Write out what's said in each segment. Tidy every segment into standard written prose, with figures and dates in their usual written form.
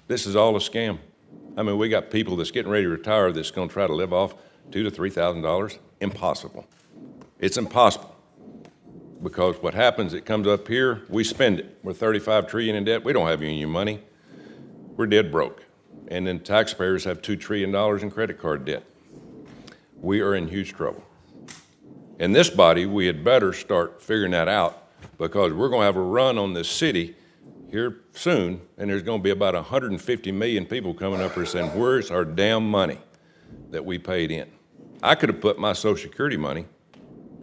This is all a scam. I mean, we got people that's getting ready to retire that's going to try to live off $2,000 to $3,000. Impossible. It's impossible. Because what happens, it comes up here, we spend it. We're $35 trillion in debt. We don't have any money. We're dead broke. And then taxpayers have $2 trillion in credit card debt. We are in huge trouble. In this body, we had better start figuring that out, because we're going to have a run on this city here soon, and there's going to be about 150 million people coming up here saying, where's our damn money that we paid in? I could have put my Social Security money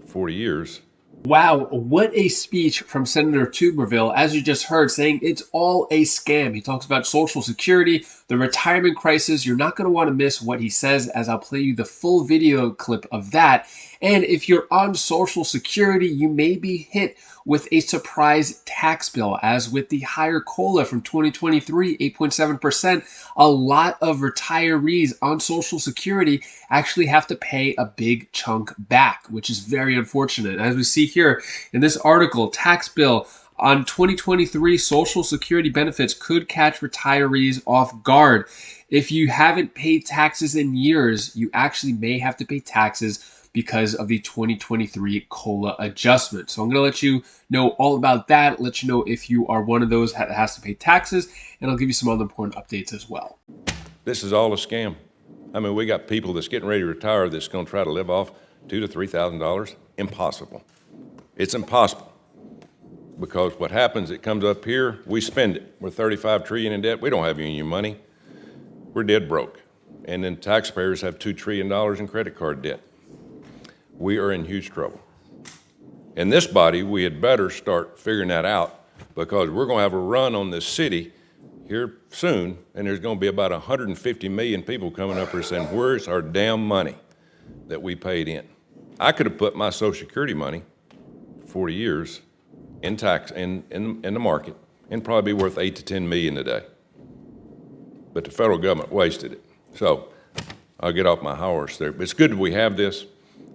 40 years. Wow, what a speech from Senator Tuberville, as you just heard, saying it's all a scam. He talks about Social Security, the retirement crisis. You're not going to want to miss what he says, as I'll play you the full video clip of that. And if you're on Social Security, you may be hit with a surprise tax bill, as with the higher COLA from 2023, 8.7%. A lot of retirees on Social Security actually have to pay a big chunk back, which is very unfortunate. As we see here in this article, tax bill on 2023 Social Security benefits could catch retirees off guard. If you haven't paid taxes in years, you actually may have to pay taxes because of the 2023 COLA adjustment. So I'm going to let you know all about that, let you know if you are one of those that has to pay taxes, and I'll give you some other important updates as well. This is all a scam. I mean, we got people that's getting ready to retire that's going to try to live off $2,000 to $3,000. Impossible. It's impossible. Because what happens, it comes up here, we spend it. We're $35 trillion in debt. We don't have any money. We're dead broke. And then taxpayers have $2 trillion in credit card debt. We are in huge trouble. In this body, we had better start figuring that out, because we're going to have a run on this city here soon, and there's going to be about 150 million people coming up here saying, where's our damn money that we paid in? I could have put my Social Security money 40 years in tax in the market and probably be worth 8 to 10 million today. But the federal government wasted it. So I'll get off my horse there. But it's good that we have this,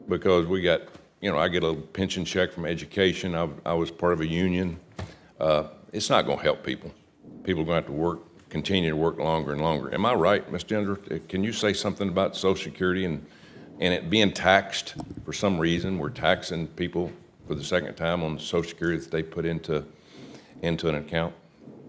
because we got, I get a little pension check from education. I was part of a union. It's not going to help people. People are going to have to continue to work longer and longer. Am I right, Ms. Gender? Can you say something about Social Security and it being taxed for some reason? We're taxing people for the second time on Social Security that they put into an account.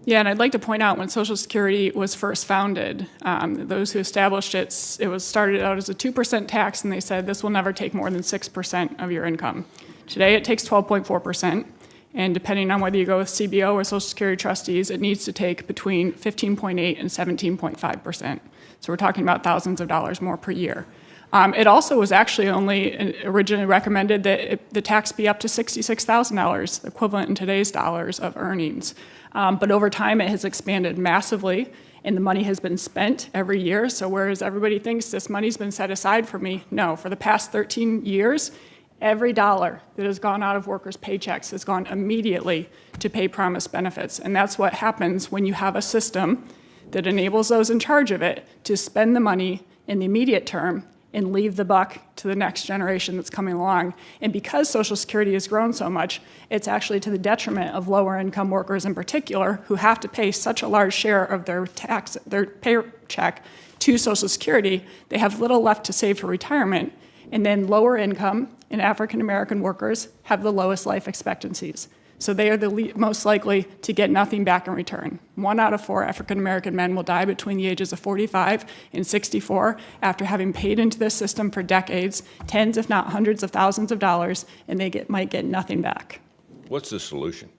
Yeah, and I'd like to point out when Social Security was first founded, those who established it, it was started out as a 2% tax, and they said this will never take more than 6% of your income. Today it takes 12.4%, and depending on whether you go with CBO or Social Security trustees, it needs to take between 15.8 and 17.5%. So we're talking about thousands of dollars more per year. It also was actually only originally recommended that the tax be up to $66,000, equivalent in today's dollars of earnings. But over time, it has expanded massively, and the money has been spent every year. So whereas everybody thinks this money's been set aside for me, no, for the past 13 years, every dollar that has gone out of workers' paychecks has gone immediately to pay promised benefits. And that's what happens when you have a system that enables those in charge of it to spend the money in the immediate term and leave the buck to the next generation that's coming along. And because Social Security has grown so much, it's actually to the detriment of lower income workers in particular, who have to pay such a large share of their paycheck to Social Security, they have little left to save for retirement. And then lower income and African American workers have the lowest life expectancies. So they are the most likely to get nothing back in return. 1 out of 4 African American men will die between the ages of 45 and 64 after having paid into this system for decades, tens if not hundreds of thousands of dollars, and they might get nothing back. What's the solution?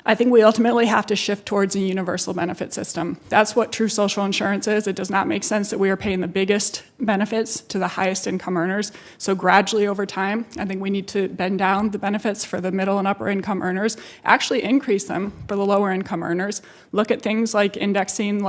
I think we ultimately have to shift towards a universal benefit system. That's what true social insurance is. It does not make sense that we are paying the biggest benefits to the highest income earners. So gradually over time, I think we need to bend down the benefits for the middle and upper income earners, actually increase them for the lower income earners, look at things like indexing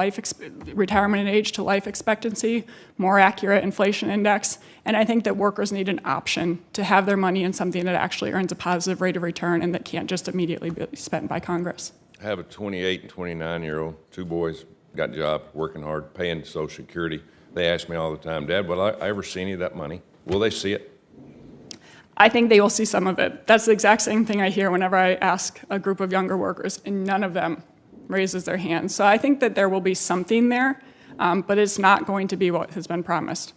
retirement age to life expectancy, more accurate inflation index, and I think that workers need an option to have their money in something that actually earns a positive rate of return and that can't just immediately be spent by Congress. I have a 28 and 29-year-old, 2 boys, got a job, working hard, paying Social Security. They ask me all the time, Dad, will I ever see any of that money? Will they see it? I think they will see some of it. That's the exact same thing I hear whenever I ask a group of younger workers, and none of them raises their hand. So I think that there will be something there, but it's not going to be what has been promised.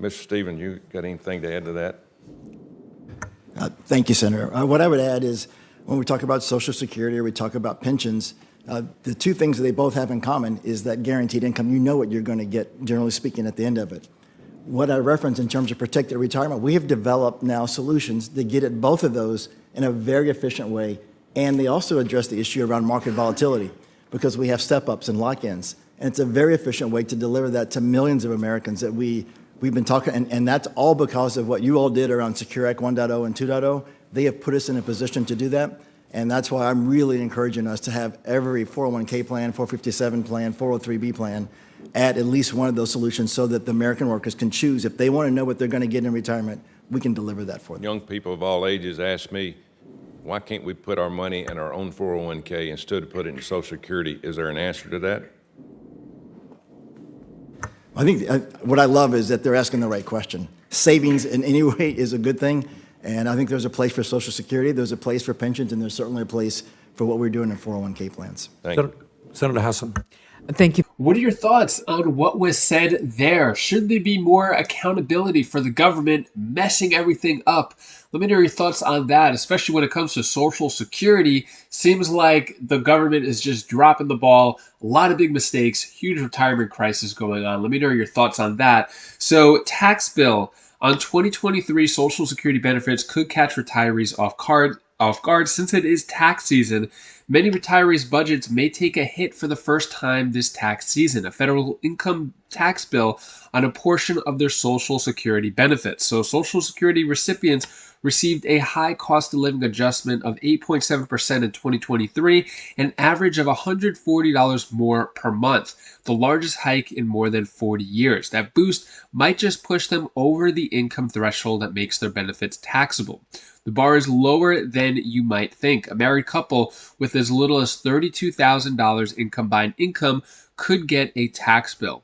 Mr. Stevens, you got anything to add to that? Thank you, Senator. What I would add is when we talk about Social Security or we talk about pensions, the two things that they both have in common is that guaranteed income. You know what you're going to get, generally speaking, at the end of it. What I reference in terms of protected retirement, we have developed now solutions that get at both of those in a very efficient way, and they also address the issue around market volatility because we have step-ups and lock-ins, and it's a very efficient way to deliver that to millions of Americans that we've been talking, and that's all because of what you all did around Secure Act 1.0 and 2.0. They have put us in a position to do that, and that's why I'm really encouraging us to have every 401k plan, 457 plan, 403b plan at least one of those solutions so that the American workers can choose. If they want to know what they're going to get in retirement, we can deliver that for them. Young people of all ages ask me, why can't we put our money in our own 401k instead of put it in Social Security? Is there an answer to that? I think what I love is that they're asking the right question. Savings in any way is a good thing, and I think there's a place for Social Security, there's a place for pensions, and there's certainly a place for what we're doing in 401k plans. Thank you. Senator Hassan. Thank you. What are your thoughts on what was said there? Should there be more accountability for the government messing everything up? Let me know your thoughts on that, especially when it comes to Social Security. Seems like the government is just dropping the ball. A lot of big mistakes, huge retirement crisis going on. Let me know your thoughts on that. So, tax bill on 2023 Social Security benefits could catch retirees off guard since it is tax season. Many retirees' budgets may take a hit for the first time this tax season. A federal income tax bill on a portion of their Social Security benefits. So Social Security recipients received a high cost of living adjustment of 8.7% in 2023, an average of $140 more per month, the largest hike in more than 40 years. That boost might just push them over the income threshold that makes their benefits taxable. The bar is lower than you might think. A married couple with as little as $32,000 in combined income could get a tax bill.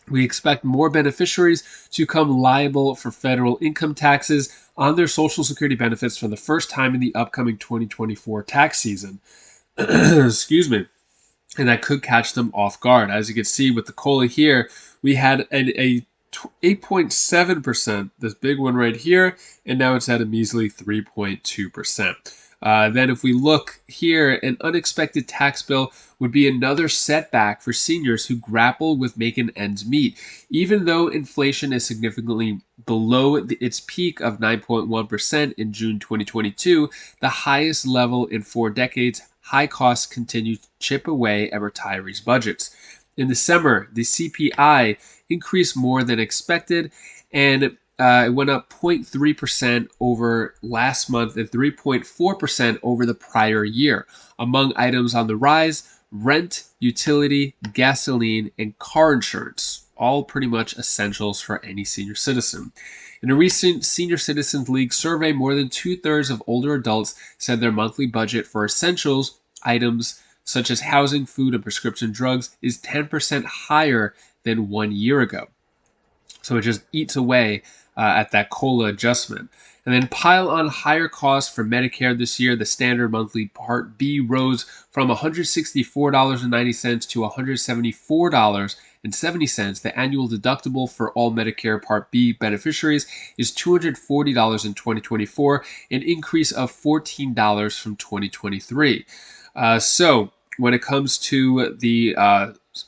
We expect more beneficiaries to become liable for federal income taxes on their Social Security benefits for the first time in the upcoming 2024 tax season. Excuse me. And that could catch them off guard. As you can see with the COLA here, we had a 8.7%, this big one right here, and now it's at a measly 3.2%. Then if we look here, an unexpected tax bill would be another setback for seniors who grapple with making ends meet. Even though inflation is significantly below its peak of 9.1% in June 2022, the highest level in 4 decades, high costs continue to chip away at retirees' budgets. In December, the CPI increased more than expected, and it went up 0.3% over last month and 3.4% over the prior year. Among items on the rise, rent, utility, gasoline, and car insurance, all pretty much essentials for any senior citizen. In a recent Senior Citizens League survey, more than 2/3 of older adults said their monthly budget for essentials items such as housing, food, and prescription drugs is 10% higher than 1 year ago. So it just eats away at that COLA adjustment. And then pile on higher costs for Medicare this year. The standard monthly Part B rose from $164.90 to $174.70. The annual deductible for all Medicare Part B beneficiaries is $240 in 2024, an increase of $14 from 2023. So when it comes to the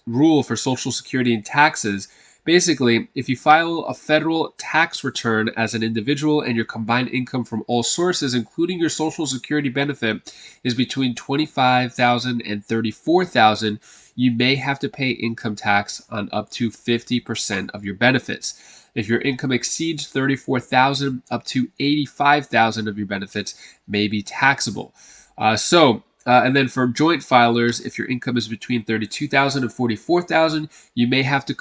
rule for Social Security and taxes, basically, if you file a federal tax return as an individual and your combined income from all sources, including your Social Security benefit, is between $25,000 and $34,000, you may have to pay income tax on up to 50% of your benefits. If your income exceeds $34,000, up to $85,000 of your benefits may be taxable. And then for joint filers, if your income is between $32,000 and $44,000, you may have to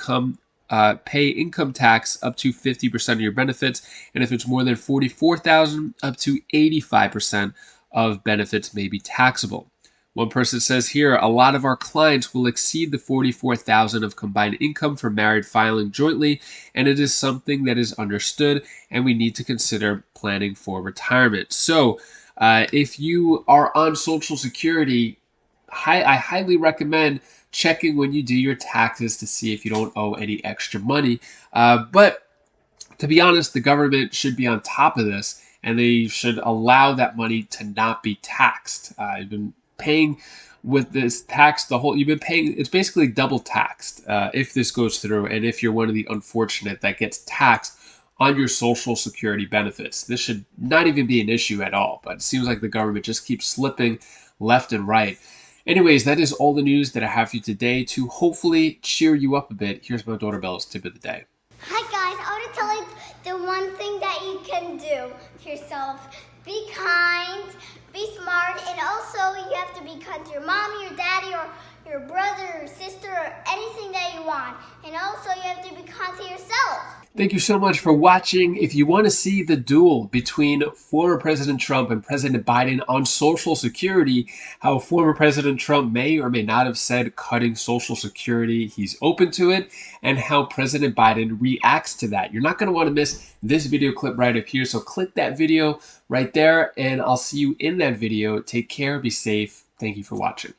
pay income tax up to 50% of your benefits. And if it's more than $44,000, up to 85% of benefits may be taxable. One person says here, a lot of our clients will exceed the $44,000 of combined income for married filing jointly, and it is something that is understood, and we need to consider planning for retirement. So if you are on Social Security, I highly recommend checking when you do your taxes to see if you don't owe any extra money. But to be honest, the government should be on top of this, and they should allow that money to not be taxed. You've been paying with this tax you've been paying, it's basically double taxed if this goes through, and if you're one of the unfortunate that gets taxed on your Social Security benefits. This should not even be an issue at all, but it seems like the government just keeps slipping left and right. Anyways, that is all the news that I have for you today to hopefully cheer you up a bit. Here's my daughter Bella's tip of the day. Hi guys, I want to tell you the one thing that you can do to yourself. Be kind, be smart, and also you have to be kind to your mommy, your daddy, or your brother, or sister, or anything that you want. And also you have to be kind to yourself. Thank you so much for watching. If you want to see the duel between former President Trump and President Biden on Social Security, how former President Trump may or may not have said cutting Social Security, he's open to it, and how President Biden reacts to that. You're not going to want to miss this video clip right up here, so click that video right there, and I'll see you in that video. Take care, be safe. Thank you for watching.